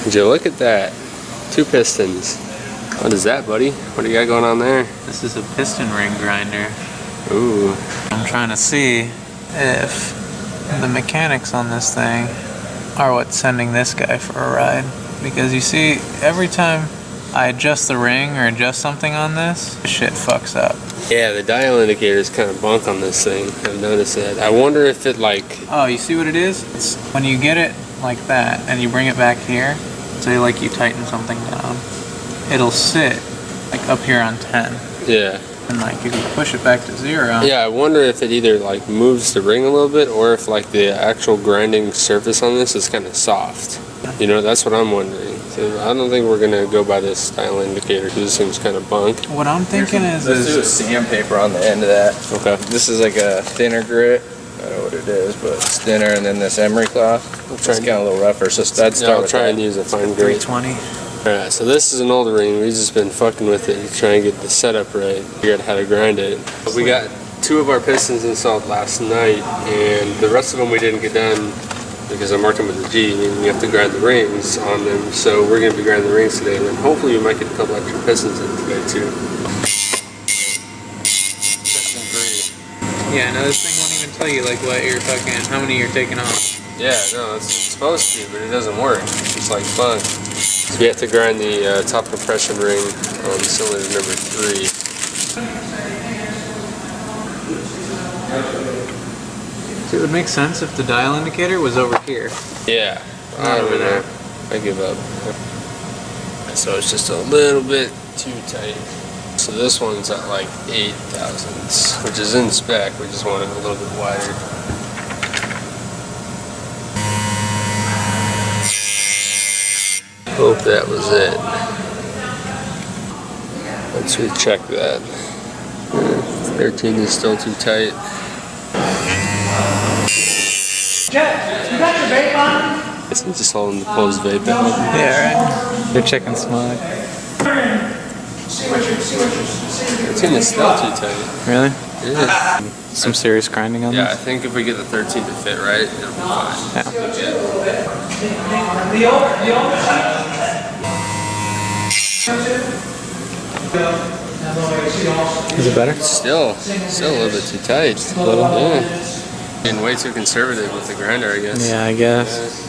Would you look at that? 2 pistons. What is that, buddy? What do you got going on there? This is a piston ring grinder. Ooh. I'm trying to see if the mechanics on this thing are what's sending this guy for a ride. Because you see, every time I adjust the ring or adjust something on this, shit fucks up. Yeah, the dial indicator is kind of bunk on this thing. I've noticed that. I wonder if it like... Oh, you see what it is? It's when you get it like that and you bring it back here, say like you tighten something down, it'll sit like up here on 10. Yeah. And like if you push it back to 0. Yeah, I wonder if it either like moves the ring a little bit or if like the actual grinding surface on this is kind of soft. You know, that's what I'm wondering. So I don't think we're gonna go by this dial indicator because this thing's kind of bunk. What I'm thinking is let's do a sandpaper on the end of that. Okay. This is like a thinner grit. I don't know what it is, but it's thinner, and then this emery cloth. It's kind of a little rougher, so I'd start I'll try and use a fine grit. 320. Alright, so this is an old ring. We've just been fucking with it to try and get the setup right. Figure out how to grind it. We got 2 of our pistons installed last night, and the rest of them we didn't get done because I marked them with a G, and you have to grind the rings on them. So we're going to be grinding the rings today, and then hopefully we might get a couple extra pistons in today too. Piston 3. Yeah, no, this thing won't even tell you like what you're fucking, how many you're taking off. Yeah, no, it's supposed to, but it doesn't work. It's like fun. So we have to grind the top compression ring on cylinder number 3. So it would make sense if the dial indicator was over here. Yeah, Not over there. I give up. So it's just a little bit too tight. So this one's at like 8 thousandths, which is in spec. We just want it a little bit wider. Hope that was it. Let's recheck that. 13 is still too tight. Jeff, you got your vape on? It's just holding the closed vape out. Yeah, right. They're checking smog. See what you're 13 is still too tight. Really? It is. Some serious grinding on Yeah, I this? think if we get the 13 to fit right, it'll be fine. Yeah. the old Is it better? Still a little bit too tight. A little? Yeah. Being way too conservative with the grinder, I guess. Yeah, I guess.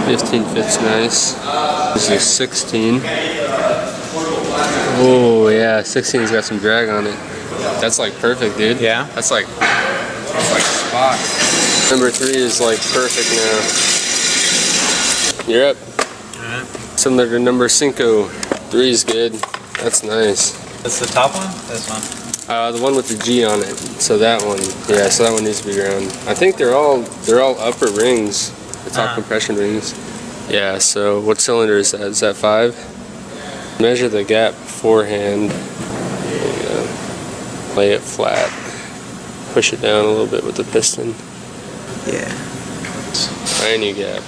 15 fits nice. This is 16. Oh yeah, 16's got some drag on it. That's like perfect, dude. Yeah? That's like spot. Number 3 is like perfect now. You're up. Alright. Similar to number 5. 3 is good. That's nice. That's the top one? This one? The one with the G on it. So that one, yeah. So that one needs to be ground. I think they're all upper rings, the top compression rings. Yeah. So what cylinder is that? Is that 5? Measure the gap beforehand. There you go. Lay it flat. Push it down a little bit with the piston. Yeah. Tiny gap.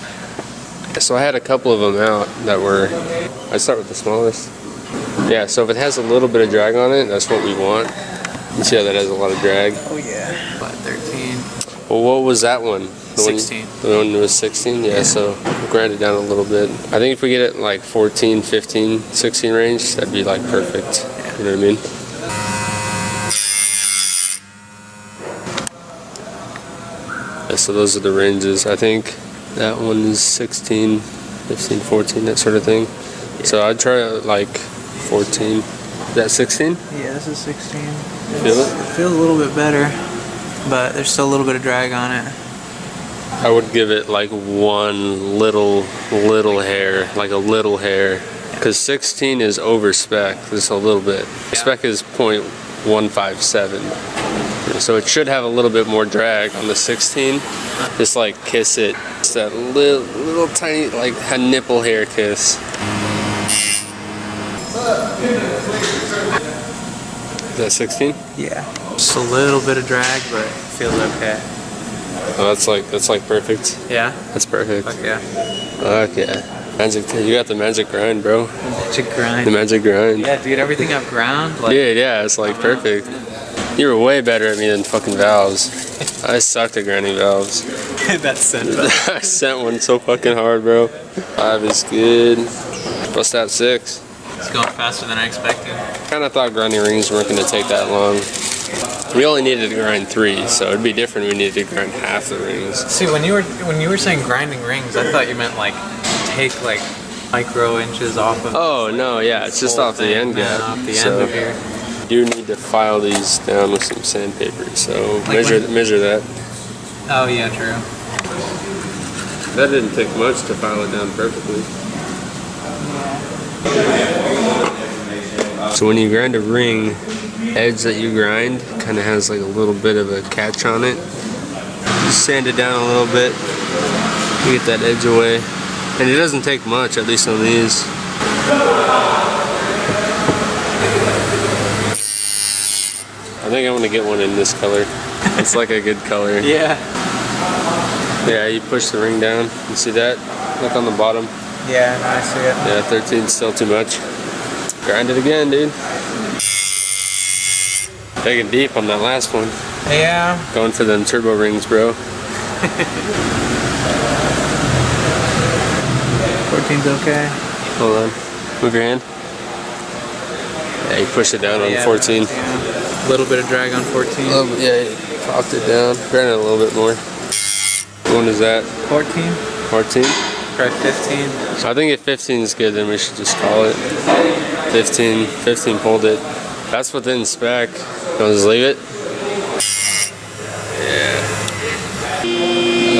So I had a couple of them out that were. I start with the smallest. Yeah, so if it has a little bit of drag on it, that's what we want. You see how that has a lot of drag? Oh yeah. What, 13? Well, what was that one? The 16. The one that was 16? Yeah, so we'll grind it down a little bit. I think if we get it like 14, 15, 16 range, that'd be like perfect. You know what I mean? Yeah, so those are the ranges. I think that one is 16, 15, 14, that sort of thing. Yeah. So I'd try like 14. Is that 16? Yeah, this is 16. Feel it? It feels a little bit better, but there's still a little bit of drag on it. I would give it like one little hair, like a little hair. Because 16 is over spec, just a little bit. Spec is 0.157. So it should have a little bit more drag on the 16. Just like kiss it. It's that little tiny, like a nipple hair kiss. Is that 16? Yeah. Just a little bit of drag, but it feels okay. Oh, that's like perfect. Yeah? That's perfect. Fuck yeah. Fuck yeah. Magic, you got the magic grind, bro. Magic grind. The magic grind. Yeah, dude, everything I've ground, like... Dude, yeah, it's like perfect. You were way better at me than fucking valves. I sucked at grinding valves. That's sent. I sent one so fucking hard, bro. 5 is good. Bust out 6. It's going faster than I expected. Kind of thought grinding rings weren't going to take that long. We only needed to grind 3, so it'd be different if we needed to grind half the rings. See, when you were saying grinding rings, I thought you meant like take like micro inches off of. Oh no, yeah, it's just off the end gap. Off the so end of here. you do need to file these down with some sandpaper. So Like measure that. Oh yeah, true. That didn't take much to file it down perfectly. So when you grind a ring, edge that you grind kind of has like a little bit of a catch on it. Just sand it down a little bit. You get that edge away. And it doesn't take much, at least on these. I think I'm gonna get one in this color. It's like a good color. Yeah. Yeah, you push the ring down. You see that? Look on the bottom. Yeah, no, I see it. Yeah, 13's still too much. Grind it again, dude. Taking deep on that last one. Yeah. Going for them turbo rings, bro. 14's okay. Hold on. Move your hand. Yeah, you push it down on 14. Yeah. A little bit of drag on 14. Yeah, you popped it down. Grind it a little bit more. What one is that? 14. 14? Try 15. I think if 15 is good, then we should just call it. 15 pulled it. That's within spec. I'll just leave it. Yeah.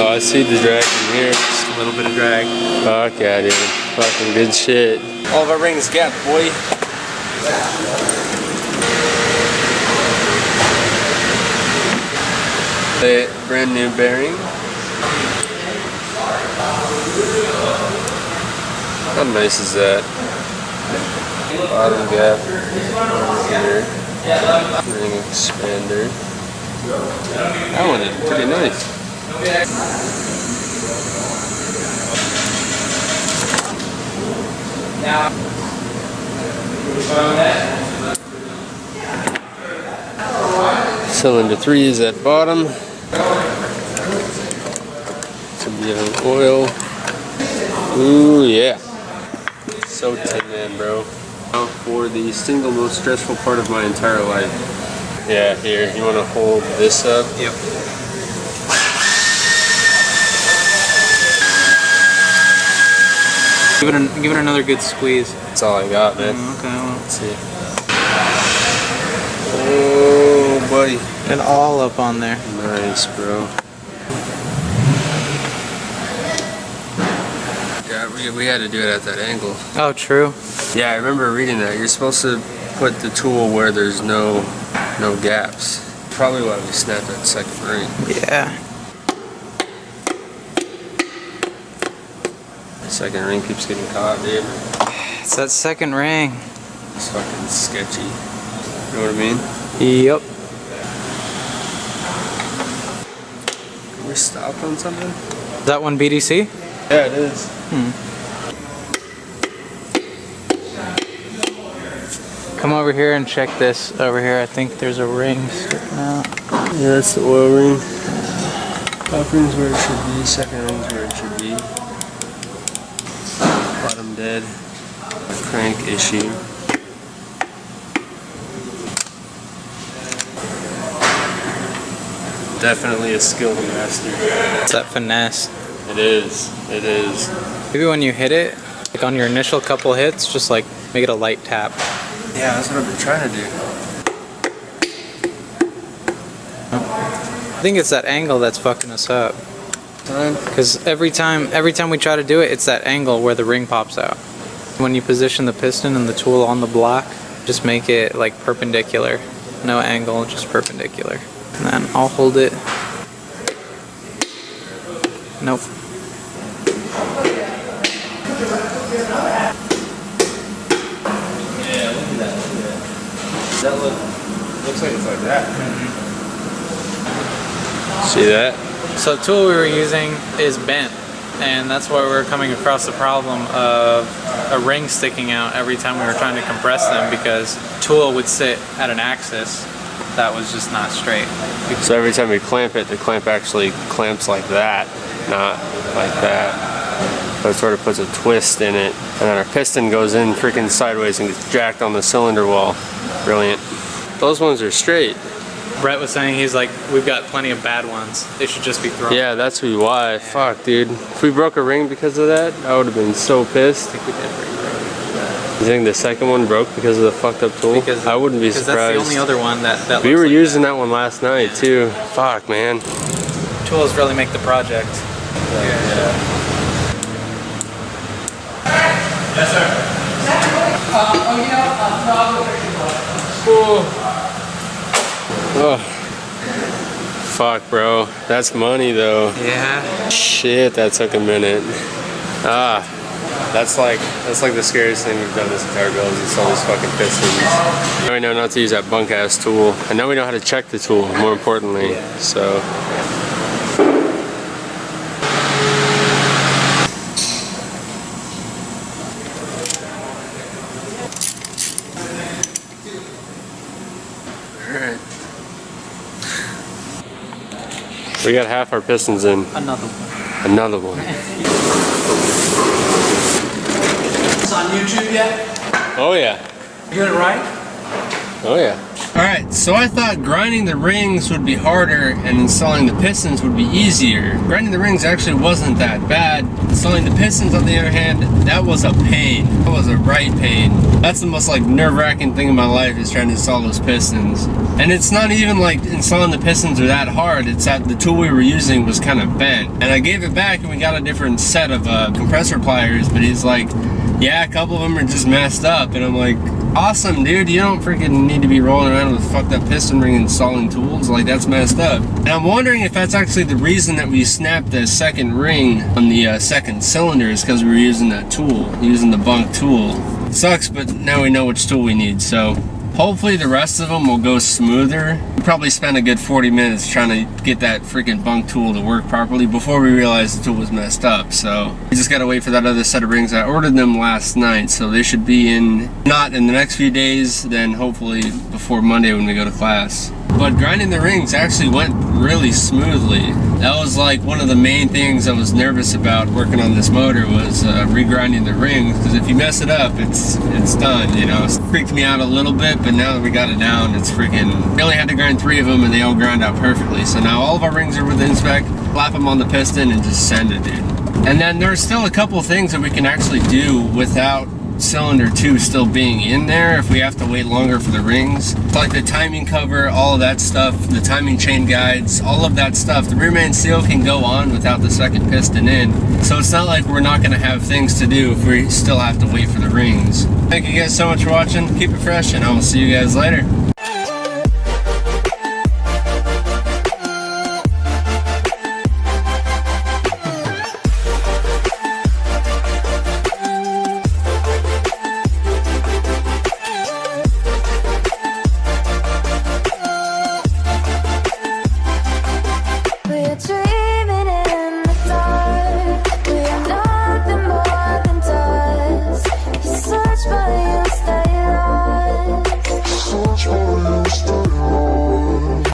Oh, I see the drag from here. Just a little bit of drag. Fuck yeah, dude. Fucking good shit. All of our rings gapped, boy. The brand new bearing. How nice is that? Bottom gap here. Ring expander. That one is pretty nice. Cylinder 3 is at bottom. Should be on oil. Ooh yeah. So Tin Man, bro. Now for the single most stressful part of my entire life. Yeah, here. You want to hold this up? Yep. Give it another good squeeze. That's all I got, man. Okay, well. Let's see. Oh, buddy. And all up on there. Nice, bro. Yeah, we had to do it at that angle. Oh, true. Yeah, I remember reading that. You're supposed to put the tool where there's no gaps. Probably why we snapped that second ring. Yeah. Second ring keeps getting caught, dude. It's that second ring. It's fucking sketchy. You know what I mean? Yep. We're stopped on something? Is that one BDC? Yeah, it is. Come over here and check this over here. I think there's a ring sticking out. Yeah, that's the oil ring. Top ring's where it should be, second ring's where it should be. Bottom dead. Crank issue. Definitely a skill to master. It's that finesse. It is. It is. Maybe when you hit it, like on your initial couple hits, just like make it a light tap. Yeah, that's what I've been trying to do. I think it's that angle that's fucking us up. Because every time we try to do it, it's that angle where the ring pops out. When you position the piston and the tool on the block, just make it like perpendicular. No angle, just perpendicular. And then I'll hold it. Nope. Yeah, look at that. Does that looks like it's like that. See that? So the tool we were using is bent, and that's why we were coming across the problem of a ring sticking out every time we were trying to compress them, because tool would sit at an axis that was just not straight. So every time we clamp it, the clamp actually clamps like that, not like that. So it sort of puts a twist in it. And then our piston goes in freaking sideways and gets jacked on the cylinder wall. Brilliant. Those ones are straight. Brett was saying, he's like, we've got plenty of bad ones. They should just be thrown. Yeah, that's why. Yeah. Fuck, dude. If we broke a ring because of that, I would have been so pissed. I think we did break You think the second one broke because of the fucked up tool? Because I wouldn't be surprised. That's the only other one that we were like using that one last night too. Fuck, man. Tools really make the project. Yeah. Yes, sir. Oh. Fuck, bro. That's money though. Yeah. Shit, that took a minute. That's like the scariest thing we've done this entire build is all these fucking pistons. Now we know not to use that bunk ass tool. And now we know how to check the tool, more importantly. So alright. We got half our pistons in. Another one. Another one. It's on YouTube yet? Oh yeah. You doing it right? Oh yeah. Alright, so I thought grinding the rings would be harder and installing the pistons would be easier. Grinding the rings actually wasn't that bad. Installing the pistons, on the other hand, that was a pain. That was a right pain. That's the most like nerve-wracking thing in my life is trying to install those pistons. And it's not even like installing the pistons are that hard. It's that the tool we were using was kind of bent. And I gave it back and we got a different set of compressor pliers, but he's like, yeah, a couple of them are just messed up. And I'm like, awesome, dude. You don't freaking need to be rolling around with a fucked up piston ring installing tools. Like, that's messed up. And I'm wondering if that's actually the reason that we snapped the second ring on the second cylinder is because we were using that tool, using the bunk tool. It sucks, but now we know which tool we need, so hopefully the rest of them will go smoother. We probably spent a good 40 minutes trying to get that freaking bunk tool to work properly before we realized the tool was messed up. So we just gotta wait for that other set of rings. I ordered them last night, so they should be in, not in the next few days, then hopefully before Monday when we go to class. But grinding the rings actually went really smoothly. That was like one of the main things I was nervous about working on this motor was regrinding the rings, because if you mess it up, it's done, you know. It freaked me out a little bit, but now that we got it down, it's freaking, we only had to grind 3 of them and they all grind out perfectly. So now all of our rings are within spec, slap them on the piston and just send it, dude. And then there's still a couple things that we can actually do without cylinder 2 still being in there if we have to wait longer for the rings. It's like the timing cover, all of that stuff, the timing chain guides, all of that stuff. The rear main seal can go on without the second piston in. So it's not like we're not going to have things to do if we still have to wait for the rings. Thank you guys so much for watching. Keep it fresh and I will see you guys later.